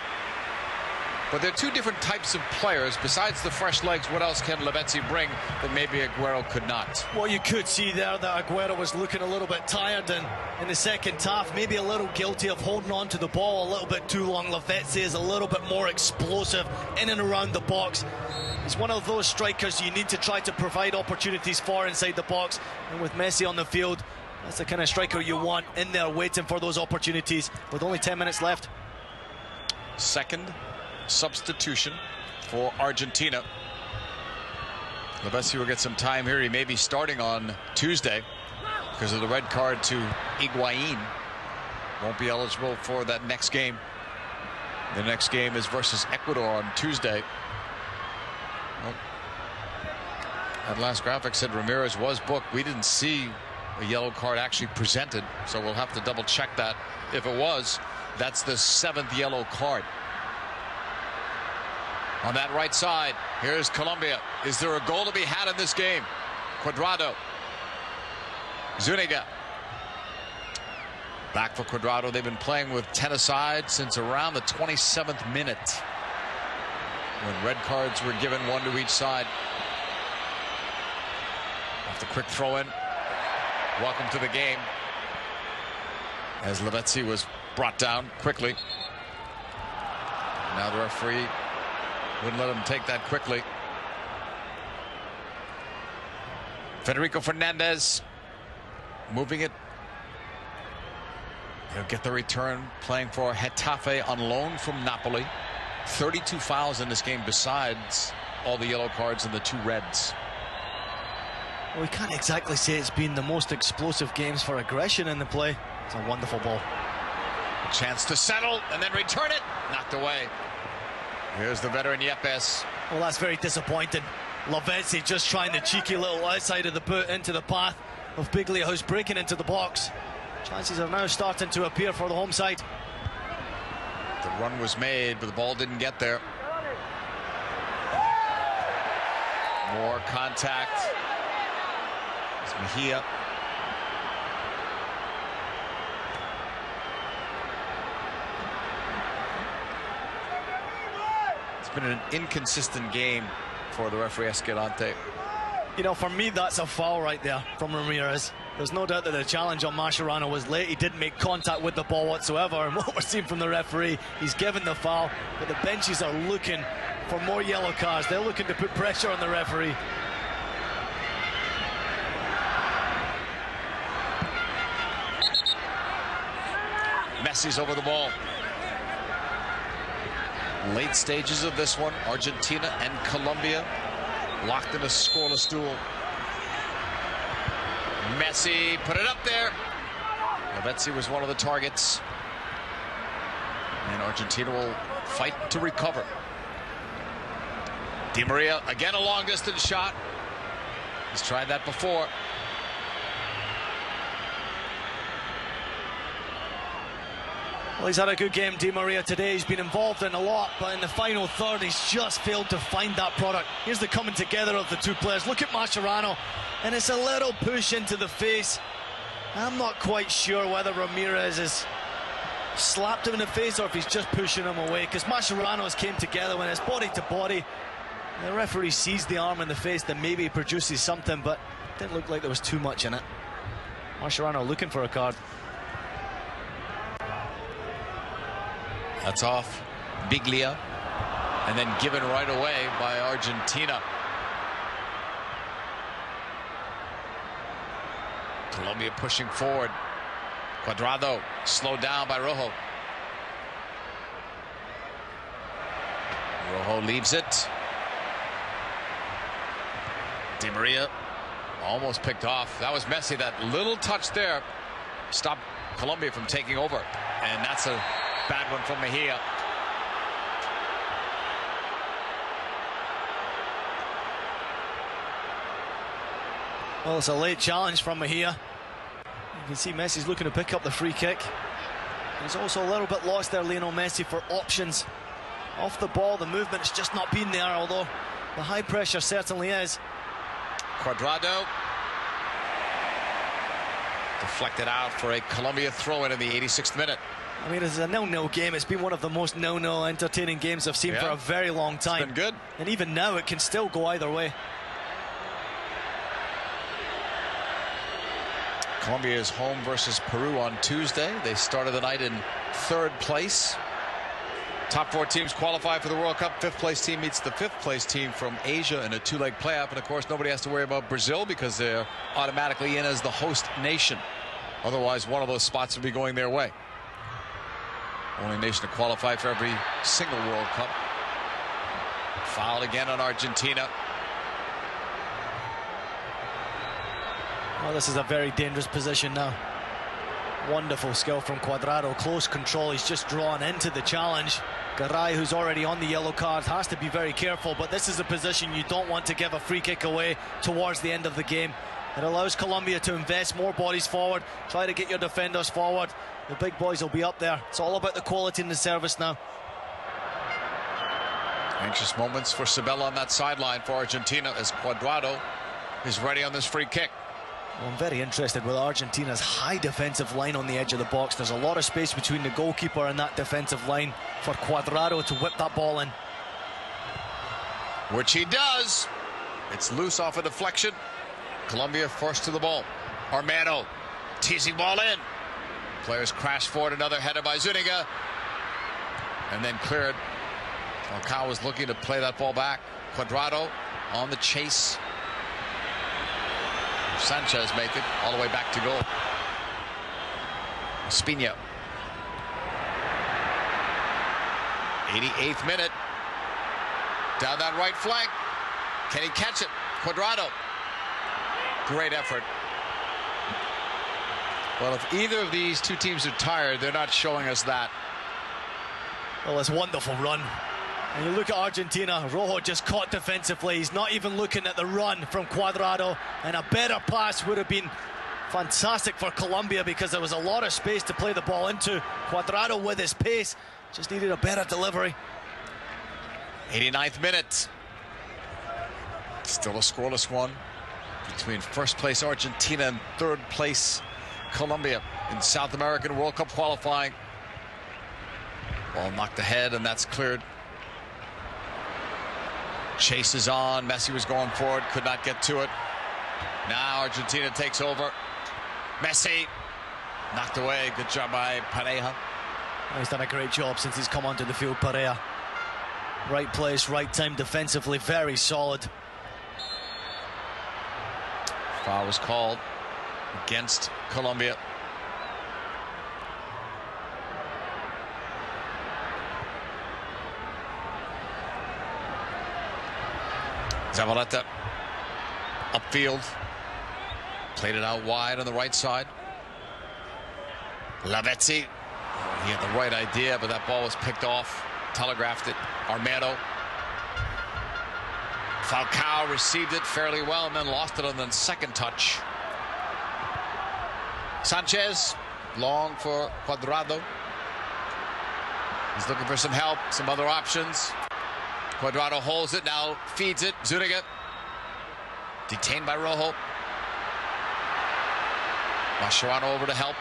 But they're 2 different types of players. Besides the fresh legs, what else can Lavezzi bring that maybe Aguero could not? Well, you could see there that Aguero was looking a little bit tired in the second half, maybe a little guilty of holding on to the ball a little bit too long. Lavezzi is a little bit more explosive in and around the box. He's one of those strikers you need to try to provide opportunities for inside the box. And with Messi on the field, that's the kind of striker you want in there waiting for those opportunities with only 10 minutes left. Second substitution for Argentina. Lavezzi will get some time here. He may be starting on Tuesday because of the red card to Higuain. Won't be eligible for that next game. The next game is versus Ecuador on Tuesday. Well, that last graphic said Ramirez was booked. We didn't see a yellow card actually presented, so we'll have to double check that. If it was, that's the 7th yellow card. On that right side, here's Colombia. Is there a goal to be had in this game? Cuadrado. Zuniga. Back for Cuadrado. They've been playing with 10 aside since around the 27th minute, when red cards were given, 1 to each side. Off the quick throw in. Welcome to the game, as Lavezzi was brought down quickly. Now the referee wouldn't let him take that quickly. Federico Fernandez moving it. He'll get the return, playing for Getafe on loan from Napoli. 32 fouls in this game, besides all the yellow cards and the 2 reds. Well, we can't exactly say it's been the most explosive games for aggression in the play. It's a wonderful ball. A chance to settle and then return it. Knocked away. Here's the veteran Yepes. Well, that's very disappointing. Lavezzi just trying the cheeky little outside of the boot into the path of Biglia, who's breaking into the box. Chances are now starting to appear for the home side. The run was made, but the ball didn't get there. More contact. It's Mejia. It's been an inconsistent game for the referee Escalante. You know, for me, that's a foul right there from Ramirez. There's no doubt that the challenge on Mascherano was late. He didn't make contact with the ball whatsoever. And what we're seeing from the referee, he's given the foul, but the benches are looking for more yellow cards. They're looking to put pressure on the referee. Messi's over the ball. Late stages of this one, Argentina and Colombia locked in a scoreless duel. Messi put it up there. Lavezzi was one of the targets, and Argentina will fight to recover. Di Maria, again a long distance shot. He's tried that before. Well, he's had a good game, Di Maria, today. He's been involved in a lot, but in the final third, he's just failed to find that product. Here's the coming together of the 2 players. Look at Mascherano, and it's a little push into the face. I'm not quite sure whether Ramirez has slapped him in the face or if he's just pushing him away, because Mascherano's came together when it's body to body. The referee sees the arm in the face, then maybe he produces something, but it didn't look like there was too much in it. Mascherano looking for a card. That's off Biglia, and then given right away by Argentina. Colombia pushing forward. Cuadrado slowed down by Rojo. Rojo leaves it. Di Maria almost picked off. That was Messi. That little touch there stopped Colombia from taking over, and that's a bad one from Mejia. Well, it's a late challenge from Mejia. You can see Messi's looking to pick up the free kick. He's also a little bit lost there, Lionel Messi, for options. Off the ball, the movement's just not been there, although the high pressure certainly is. Cuadrado deflected out for a Colombia throw-in the 86th minute. I mean, it's a 0-0 game. It's been one of the most 0-0 entertaining games I've seen for a very long time. It's been good. And even now, it can still go either way. Colombia is home versus Peru on Tuesday. They started the night in 3rd place. Top 4 teams qualify for the World Cup. 5th place team meets the 5th place team from Asia in a 2-leg playoff. And of course, nobody has to worry about Brazil because they're automatically in as the host nation. Otherwise, one of those spots would be going their way. Only nation to qualify for every single World Cup. Fouled again on Argentina. Well, this is a very dangerous position now. Wonderful skill from Cuadrado. Close control. He's just drawn into the challenge. Garay, who's already on the yellow card, has to be very careful. But this is a position you don't want to give a free kick away towards the end of the game. It allows Colombia to invest more bodies forward, try to get your defenders forward. The big boys will be up there. It's all about the quality in the service now. Anxious moments for Sabella on that sideline for Argentina as Cuadrado is ready on this free kick. Well, I'm very interested with Argentina's high defensive line on the edge of the box. There's a lot of space between the goalkeeper and that defensive line for Cuadrado to whip that ball in. Which he does. It's loose off a deflection. Colombia first to the ball. Armando teasing ball in. Players crash forward, another header by Zuniga. And then cleared. Falcao was looking to play that ball back. Cuadrado on the chase. Sanchez make it all the way back to goal. Espina. 88th minute. Down that right flank. Can he catch it? Cuadrado. Great effort. Well, if either of these two teams are tired, they're not showing us that. Well, it's a wonderful run. And you look at Argentina, Rojo just caught defensively. He's not even looking at the run from Cuadrado. And a better pass would have been fantastic for Colombia because there was a lot of space to play the ball into. Cuadrado with his pace just needed a better delivery. 89th minute. Still a scoreless one between first place Argentina and third place Colombia in South American World Cup qualifying. Ball knocked ahead, and that's cleared. Chase is on. Messi was going forward, could not get to it. Now Argentina takes over. Messi knocked away. Good job by Pareja. He's done a great job since he's come onto the field, Pareja. Right place, right time defensively, very solid. Foul was called against Colombia. Zabaleta upfield, played it out wide on the right side. Lavezzi, he had the right idea, but that ball was picked off, telegraphed it. Armando. Falcao received it fairly well and then lost it on the second touch. Sanchez, long for Cuadrado. He's looking for some help, some other options. Cuadrado holds it, now feeds it. Zuniga detained by Rojo. Mascherano over to help.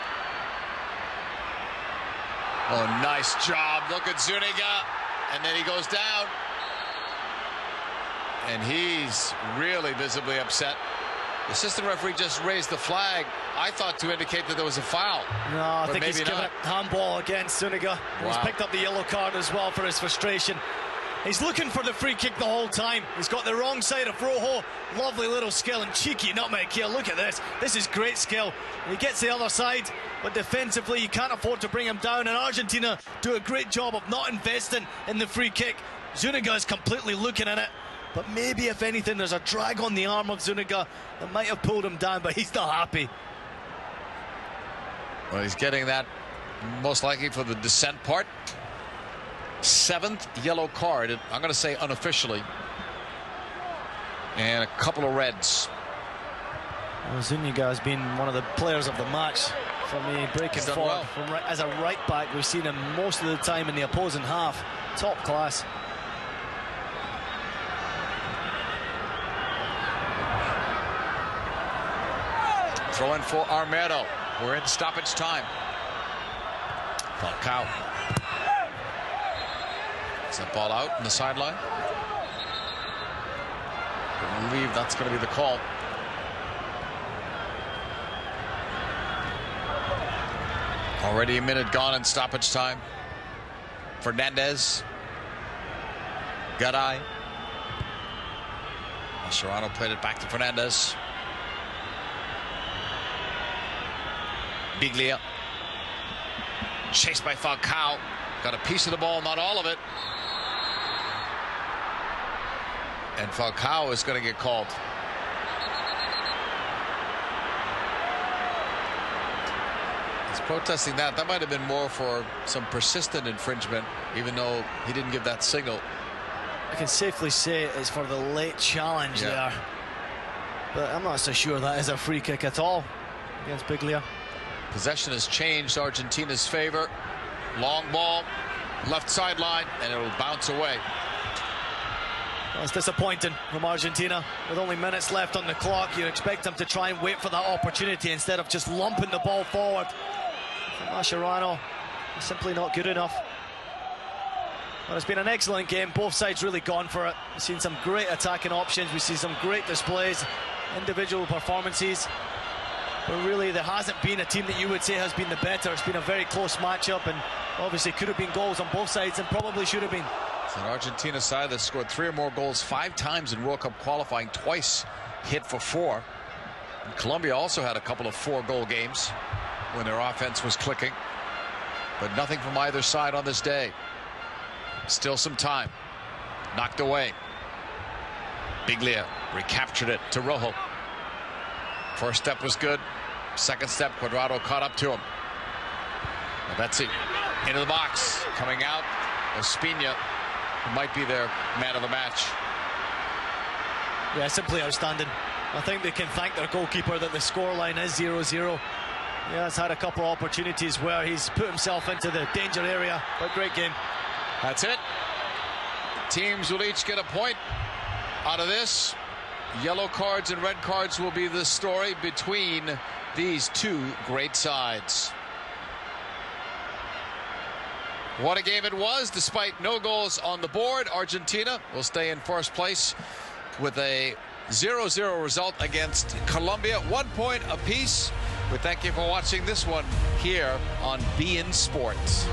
Oh, nice job. Look at Zuniga. And then he goes down. And he's really visibly upset. The assistant referee just raised the flag, I thought, to indicate that there was a foul. No, I think he's given it handball against Zuniga. Wow. He's picked up the yellow card as well for his frustration. He's looking for the free kick the whole time. He's got the wrong side of Rojo. Lovely little skill and cheeky nutmeg here. Look at this. This is great skill. He gets the other side, but defensively you can't afford to bring him down. And Argentina do a great job of not investing in the free kick. Zuniga is completely looking at it. But maybe, if anything, there's a drag on the arm of Zuniga that might have pulled him down, but he's not happy. Well, he's getting that most likely for the descent part. 7th yellow card, I'm going to say unofficially. And a couple of reds. Well, Zuniga has been one of the players of the match for me, breaking forward. Well. As a right back, we've seen him most of the time in the opposing half. Top class. Throw in for Armando. We're in stoppage time. Falcao. Is that ball out on the sideline? I believe that's going to be the call. Already a minute gone in stoppage time. Fernandez. Garay. Mascherano played it back to Fernandez. Biglia. Chased by Falcao. Got a piece of the ball, not all of it. And Falcao is going to get called. He's protesting that. That might have been more for some persistent infringement, even though he didn't give that signal. I can safely say it's for the late challenge there. but I'm not so sure that is a free kick at all against Biglia. Possession has changed Argentina's favor. Long ball, left sideline, and it'll bounce away. Well, it's disappointing from Argentina. With only minutes left on the clock, you'd expect them to try and wait for that opportunity instead of just lumping the ball forward. Mascherano is simply not good enough. Well, it's been an excellent game. Both sides really gone for it. We've seen some great attacking options. We see some great displays, individual performances. But really, there hasn't been a team that you would say has been the better. It's been a very close matchup, and obviously could have been goals on both sides and probably should have been. It's an Argentina side that scored 3 or more goals 5 times in World Cup qualifying, twice hit for 4. And Colombia also had a couple of 4-goal games when their offense was clicking. But nothing from either side on this day. Still some time. Knocked away. Biglia recaptured it to Rojo. First step was good. Second step, Cuadrado caught up to him. Betsy into the box. Coming out, Ospina, who might be their man of the match. Yeah, simply outstanding. I think they can thank their goalkeeper that the scoreline is 0-0. Yeah, he's had a couple of opportunities where he's put himself into the danger area, but great game. That's it. Teams will each get a point out of this. Yellow cards and red cards will be the story between these two great sides. What a game it was. Despite no goals on the board, Argentina will stay in first place with a 0-0 result against Colombia. 1 point apiece. We thank you for watching this one here on beIN Sports.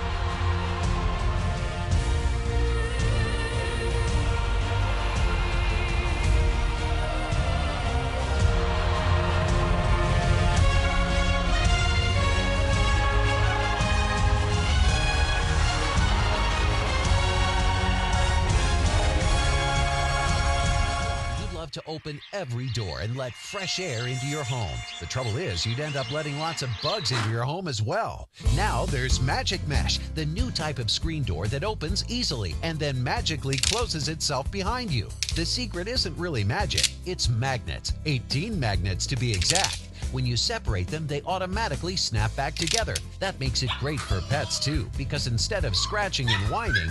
To open every door and let fresh air into your home. The trouble is, you'd end up letting lots of bugs into your home as well. Now there's Magic Mesh, the new type of screen door that opens easily and then magically closes itself behind you. The secret isn't really magic, it's magnets. 18 magnets to be exact. When you separate them, they automatically snap back together. That makes it great for pets too, because instead of scratching and whining,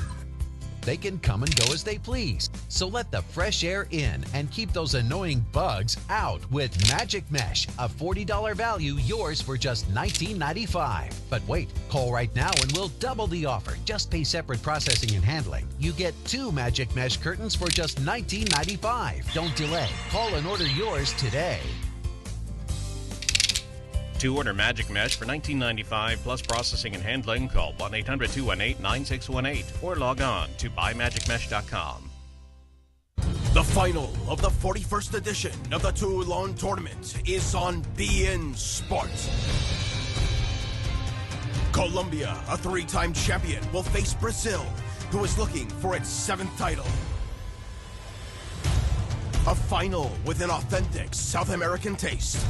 they can come and go as they please. So let the fresh air in and keep those annoying bugs out with Magic Mesh, a $40 value, yours for just $19.95. But wait, call right now and we'll double the offer. Just pay separate processing and handling. You get 2 Magic Mesh curtains for just $19.95. Don't delay. Call and order yours today. To order Magic Mesh for $19.95 plus processing and handling, call 1-800-218-9618 or log on to buymagicmesh.com. The final of the 41st edition of the Toulon tournament is on beIN Sports. Colombia, a 3-time champion, will face Brazil, who is looking for its 7th title. A final with an authentic South American taste.